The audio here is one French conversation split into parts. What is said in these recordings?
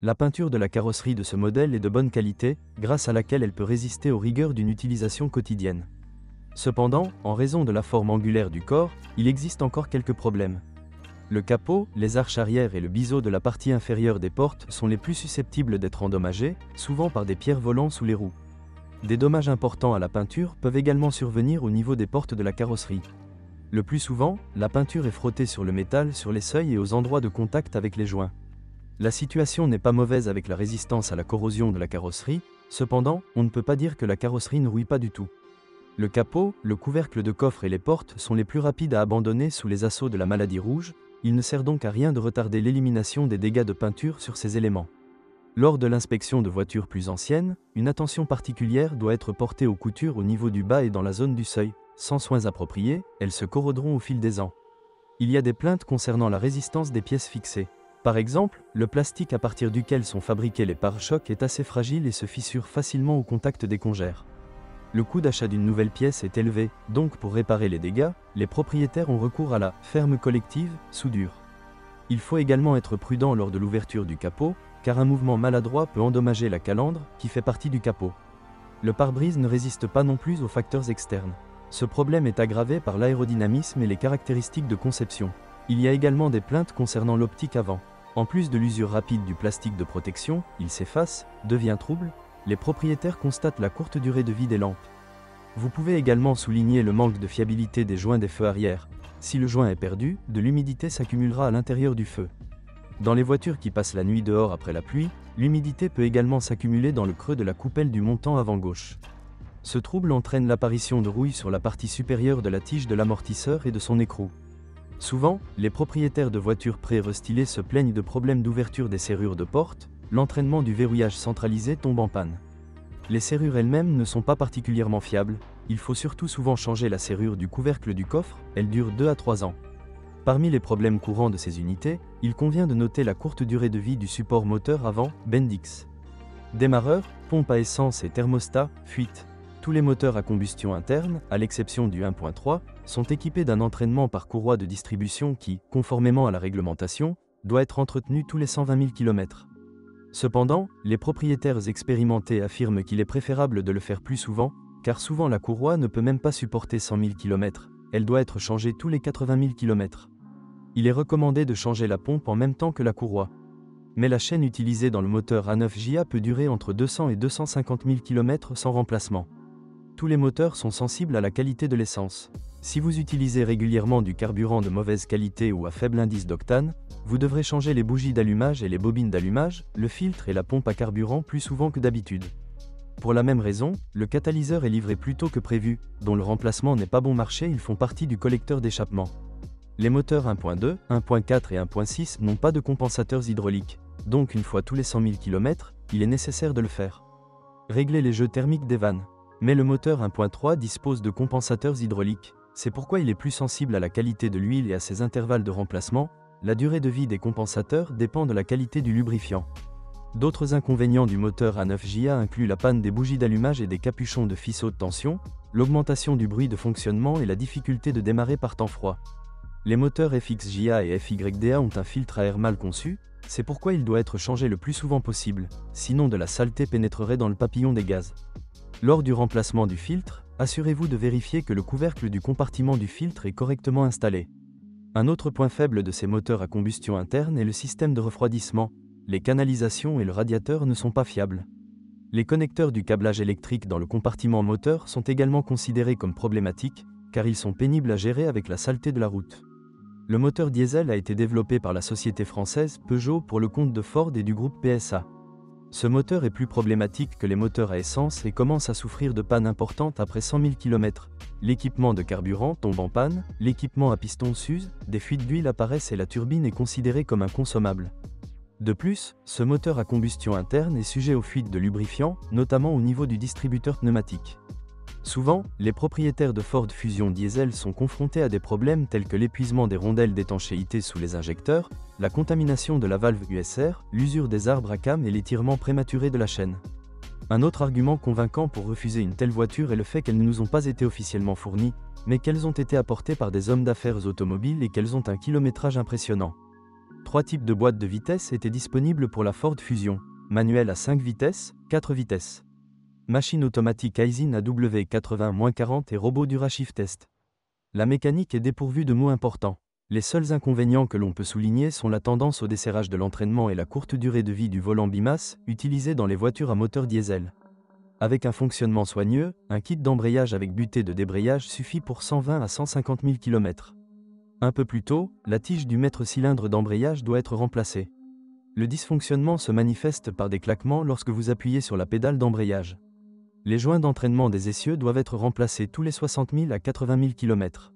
La peinture de la carrosserie de ce modèle est de bonne qualité, grâce à laquelle elle peut résister aux rigueurs d'une utilisation quotidienne. Cependant, en raison de la forme angulaire du corps, il existe encore quelques problèmes. Le capot, les arches arrière et le biseau de la partie inférieure des portes sont les plus susceptibles d'être endommagés, souvent par des pierres volant sous les roues. Des dommages importants à la peinture peuvent également survenir au niveau des portes de la carrosserie. Le plus souvent, la peinture est frottée sur le métal, sur les seuils et aux endroits de contact avec les joints. La situation n'est pas mauvaise avec la résistance à la corrosion de la carrosserie, cependant, on ne peut pas dire que la carrosserie ne rouille pas du tout. Le capot, le couvercle de coffre et les portes sont les plus rapides à abandonner sous les assauts de la maladie rouge, il ne sert donc à rien de retarder l'élimination des dégâts de peinture sur ces éléments. Lors de l'inspection de voitures plus anciennes, une attention particulière doit être portée aux coutures au niveau du bas et dans la zone du seuil. Sans soins appropriés, elles se corroderont au fil des ans. Il y a des plaintes concernant la résistance des pièces fixées. Par exemple, le plastique à partir duquel sont fabriqués les pare-chocs est assez fragile et se fissure facilement au contact des congères. Le coût d'achat d'une nouvelle pièce est élevé, donc pour réparer les dégâts, les propriétaires ont recours à la ferme collective, soudure. Il faut également être prudent lors de l'ouverture du capot, car un mouvement maladroit peut endommager la calandre, qui fait partie du capot. Le pare-brise ne résiste pas non plus aux facteurs externes. Ce problème est aggravé par l'aérodynamisme et les caractéristiques de conception. Il y a également des plaintes concernant l'optique avant. En plus de l'usure rapide du plastique de protection, il s'efface, devient trouble. Les propriétaires constatent la courte durée de vie des lampes. Vous pouvez également souligner le manque de fiabilité des joints des feux arrière. Si le joint est perdu, de l'humidité s'accumulera à l'intérieur du feu. Dans les voitures qui passent la nuit dehors après la pluie, l'humidité peut également s'accumuler dans le creux de la coupelle du montant avant gauche. Ce trouble entraîne l'apparition de rouille sur la partie supérieure de la tige de l'amortisseur et de son écrou. Souvent, les propriétaires de voitures pré-restylées se plaignent de problèmes d'ouverture des serrures de porte. L'entraînement du verrouillage centralisé tombe en panne. Les serrures elles-mêmes ne sont pas particulièrement fiables, il faut surtout souvent changer la serrure du couvercle du coffre, elle dure 2 à 3 ans. Parmi les problèmes courants de ces unités, il convient de noter la courte durée de vie du support moteur avant, Bendix. Démarreur, pompe à essence et thermostat, fuite. Tous les moteurs à combustion interne, à l'exception du 1.3, sont équipés d'un entraînement par courroie de distribution qui, conformément à la réglementation, doit être entretenu tous les 120 000 km. Cependant, les propriétaires expérimentés affirment qu'il est préférable de le faire plus souvent, car souvent la courroie ne peut même pas supporter 100 000 km, elle doit être changée tous les 80 000 km. Il est recommandé de changer la pompe en même temps que la courroie. Mais la chaîne utilisée dans le moteur A9JA peut durer entre 200 et 250 000 km sans remplacement. Tous les moteurs sont sensibles à la qualité de l'essence. Si vous utilisez régulièrement du carburant de mauvaise qualité ou à faible indice d'octane, vous devrez changer les bougies d'allumage et les bobines d'allumage, le filtre et la pompe à carburant plus souvent que d'habitude. Pour la même raison, le catalyseur est livré plus tôt que prévu, dont le remplacement n'est pas bon marché, ils font partie du collecteur d'échappement. Les moteurs 1.2, 1.4 et 1.6 n'ont pas de compensateurs hydrauliques, donc une fois tous les 100 000 km, il est nécessaire de le faire. Régler les jeux thermiques des vannes. Mais le moteur 1.3 dispose de compensateurs hydrauliques, c'est pourquoi il est plus sensible à la qualité de l'huile et à ses intervalles de remplacement. La durée de vie des compensateurs dépend de la qualité du lubrifiant. D'autres inconvénients du moteur A9JA incluent la panne des bougies d'allumage et des capuchons de faisceau de tension, l'augmentation du bruit de fonctionnement et la difficulté de démarrer par temps froid. Les moteurs FXJA et FYDA ont un filtre à air mal conçu, c'est pourquoi il doit être changé le plus souvent possible, sinon de la saleté pénétrerait dans le papillon des gaz. Lors du remplacement du filtre, assurez-vous de vérifier que le couvercle du compartiment du filtre est correctement installé. Un autre point faible de ces moteurs à combustion interne est le système de refroidissement. Les canalisations et le radiateur ne sont pas fiables. Les connecteurs du câblage électrique dans le compartiment moteur sont également considérés comme problématiques, car ils sont pénibles à gérer avec la saleté de la route. Le moteur diesel a été développé par la société française Peugeot pour le compte de Ford et du groupe PSA. Ce moteur est plus problématique que les moteurs à essence et commence à souffrir de pannes importantes après 100 000 km. L'équipement de carburant tombe en panne, l'équipement à piston s'use, des fuites d'huile apparaissent et la turbine est considérée comme inconsommable. De plus, ce moteur à combustion interne est sujet aux fuites de lubrifiant, notamment au niveau du distributeur pneumatique. Souvent, les propriétaires de Ford Fusion Diesel sont confrontés à des problèmes tels que l'épuisement des rondelles d'étanchéité sous les injecteurs, la contamination de la valve USR, l'usure des arbres à cam et l'étirement prématuré de la chaîne. Un autre argument convaincant pour refuser une telle voiture est le fait qu'elles ne nous ont pas été officiellement fournies, mais qu'elles ont été apportées par des hommes d'affaires automobiles et qu'elles ont un kilométrage impressionnant. Trois types de boîtes de vitesses étaient disponibles pour la Ford Fusion, manuel à 5 vitesses, 4 vitesses. Machine automatique Aisin AW80-40 et robot DuraShift Test. La mécanique est dépourvue de mots importants. Les seuls inconvénients que l'on peut souligner sont la tendance au desserrage de l'entraînement et la courte durée de vie du volant bimasse, utilisé dans les voitures à moteur diesel. Avec un fonctionnement soigneux, un kit d'embrayage avec butée de débrayage suffit pour 120 à 150 000 km. Un peu plus tôt, la tige du maître-cylindre d'embrayage doit être remplacée. Le dysfonctionnement se manifeste par des claquements lorsque vous appuyez sur la pédale d'embrayage. Les joints d'entraînement des essieux doivent être remplacés tous les 60 000 à 80 000 km.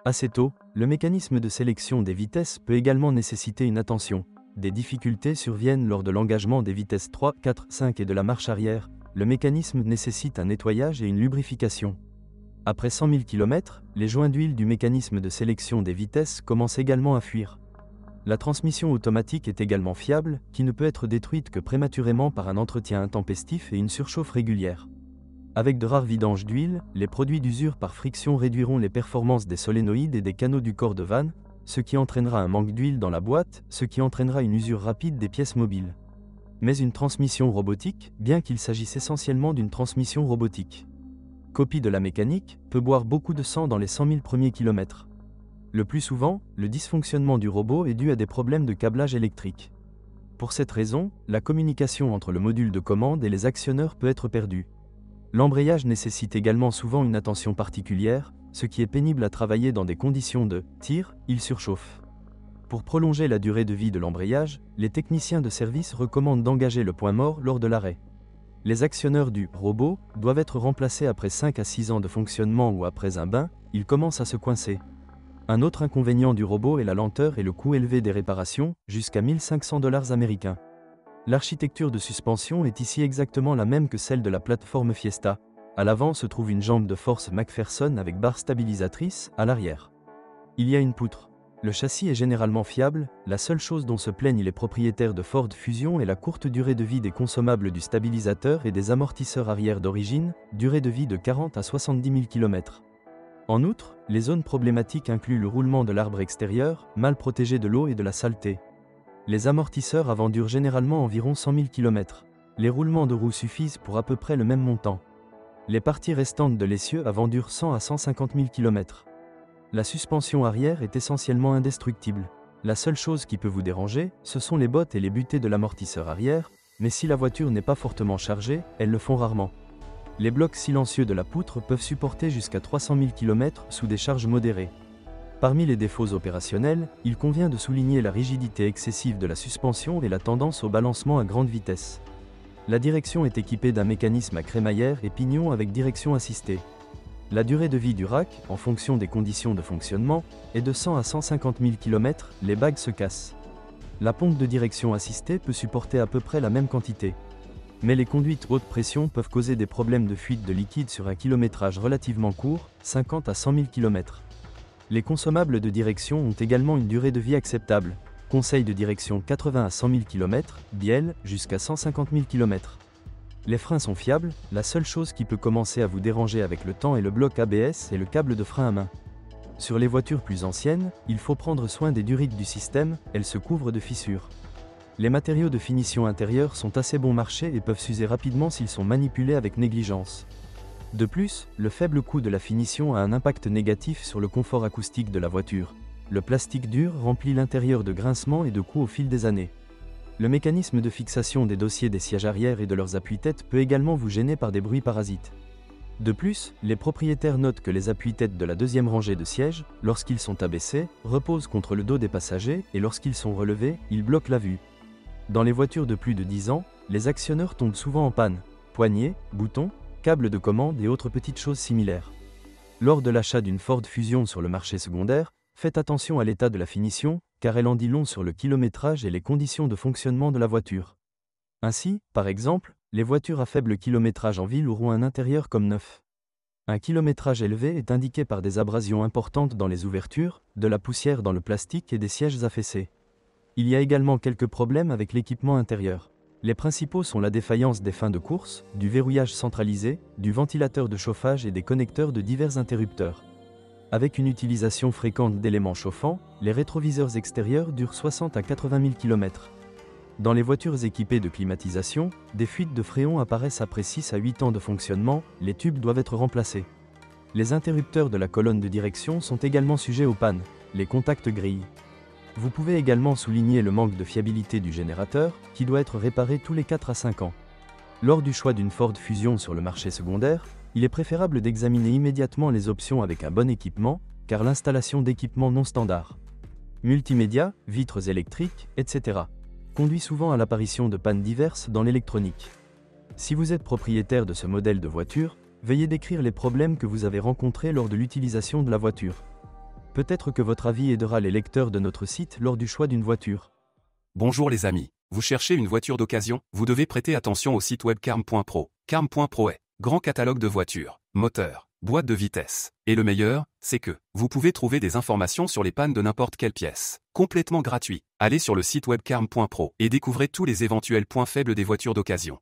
Assez tôt, le mécanisme de sélection des vitesses peut également nécessiter une attention. Des difficultés surviennent lors de l'engagement des vitesses 3, 4, 5 et de la marche arrière. Le mécanisme nécessite un nettoyage et une lubrification. Après 100 000 km, les joints d'huile du mécanisme de sélection des vitesses commencent également à fuir. La transmission automatique est également fiable, qui ne peut être détruite que prématurément par un entretien intempestif et une surchauffe régulière. Avec de rares vidanges d'huile, les produits d'usure par friction réduiront les performances des solénoïdes et des canaux du corps de vanne, ce qui entraînera un manque d'huile dans la boîte, ce qui entraînera une usure rapide des pièces mobiles. Mais une transmission robotique, bien qu'il s'agisse essentiellement d'une transmission robotique. Copie de la mécanique, peut boire beaucoup de sang dans les 100 000 premiers kilomètres. Le plus souvent, le dysfonctionnement du robot est dû à des problèmes de câblage électrique. Pour cette raison, la communication entre le module de commande et les actionneurs peut être perdue. L'embrayage nécessite également souvent une attention particulière, ce qui est pénible à travailler dans des conditions de tir, il surchauffe. Pour prolonger la durée de vie de l'embrayage, les techniciens de service recommandent d'engager le point mort lors de l'arrêt. Les actionneurs du robot doivent être remplacés après 5 à 6 ans de fonctionnement ou après un bain, ils commencent à se coincer. Un autre inconvénient du robot est la lenteur et le coût élevé des réparations, jusqu'à 1 500 $ américains. L'architecture de suspension est ici exactement la même que celle de la plateforme Fiesta. À l'avant se trouve une jambe de force McPherson avec barre stabilisatrice, à l'arrière. Il y a une poutre. Le châssis est généralement fiable, la seule chose dont se plaignent les propriétaires de Ford Fusion est la courte durée de vie des consommables du stabilisateur et des amortisseurs arrière d'origine, durée de vie de 40 à 70 000 km. En outre, les zones problématiques incluent le roulement de l'arbre extérieur, mal protégé de l'eau et de la saleté. Les amortisseurs avant durent généralement environ 100 000 km. Les roulements de roues suffisent pour à peu près le même montant. Les parties restantes de l'essieu avant durent 100 à 150 000 km. La suspension arrière est essentiellement indestructible. La seule chose qui peut vous déranger, ce sont les bottes et les butées de l'amortisseur arrière, mais si la voiture n'est pas fortement chargée, elles le font rarement. Les blocs silencieux de la poutre peuvent supporter jusqu'à 300 000 km sous des charges modérées. Parmi les défauts opérationnels, il convient de souligner la rigidité excessive de la suspension et la tendance au balancement à grande vitesse. La direction est équipée d'un mécanisme à crémaillère et pignon avec direction assistée. La durée de vie du rack, en fonction des conditions de fonctionnement, est de 100 à 150 000 km, les bagues se cassent. La pompe de direction assistée peut supporter à peu près la même quantité. Mais les conduites haute pression peuvent causer des problèmes de fuite de liquide sur un kilométrage relativement court, 50 à 100 000 km. Les consommables de direction ont également une durée de vie acceptable. Conseil de direction 80 à 100 000 km, bielle jusqu'à 150 000 km. Les freins sont fiables, la seule chose qui peut commencer à vous déranger avec le temps est le bloc ABS et le câble de frein à main. Sur les voitures plus anciennes, il faut prendre soin des durites du système, elles se couvrent de fissures. Les matériaux de finition intérieure sont assez bon marché et peuvent s'user rapidement s'ils sont manipulés avec négligence. De plus, le faible coût de la finition a un impact négatif sur le confort acoustique de la voiture. Le plastique dur remplit l'intérieur de grincements et de coups au fil des années. Le mécanisme de fixation des dossiers des sièges arrière et de leurs appuis-têtes peut également vous gêner par des bruits parasites. De plus, les propriétaires notent que les appuis-têtes de la deuxième rangée de sièges, lorsqu'ils sont abaissés, reposent contre le dos des passagers et lorsqu'ils sont relevés, ils bloquent la vue. Dans les voitures de plus de 10 ans, les actionneurs tombent souvent en panne. Poignées, boutons, câbles de commande et autres petites choses similaires. Lors de l'achat d'une Ford Fusion sur le marché secondaire, faites attention à l'état de la finition, car elle en dit long sur le kilométrage et les conditions de fonctionnement de la voiture. Ainsi, par exemple, les voitures à faible kilométrage en ville auront un intérieur comme neuf. Un kilométrage élevé est indiqué par des abrasions importantes dans les ouvertures, de la poussière dans le plastique et des sièges affaissés. Il y a également quelques problèmes avec l'équipement intérieur. Les principaux sont la défaillance des fins de course, du verrouillage centralisé, du ventilateur de chauffage et des connecteurs de divers interrupteurs. Avec une utilisation fréquente d'éléments chauffants, les rétroviseurs extérieurs durent 60 à 80 000 km. Dans les voitures équipées de climatisation, des fuites de fréon apparaissent après 6 à 8 ans de fonctionnement, les tubes doivent être remplacés. Les interrupteurs de la colonne de direction sont également sujets aux pannes, les contacts grillent. Vous pouvez également souligner le manque de fiabilité du générateur, qui doit être réparé tous les 4 à 5 ans. Lors du choix d'une Ford Fusion sur le marché secondaire, il est préférable d'examiner immédiatement les options avec un bon équipement, car l'installation d'équipements non standards, multimédia, vitres électriques, etc., conduit souvent à l'apparition de pannes diverses dans l'électronique. Si vous êtes propriétaire de ce modèle de voiture, veuillez décrire les problèmes que vous avez rencontrés lors de l'utilisation de la voiture. Peut-être que votre avis aidera les lecteurs de notre site lors du choix d'une voiture. Bonjour les amis, vous cherchez une voiture d'occasion? Vous devez prêter attention au site web carm.pro. Carm.pro est grand catalogue de voitures, moteurs, boîtes de vitesse. Et le meilleur, c'est que vous pouvez trouver des informations sur les pannes de n'importe quelle pièce. Complètement gratuit. Allez sur le site web carm.pro et découvrez tous les éventuels points faibles des voitures d'occasion.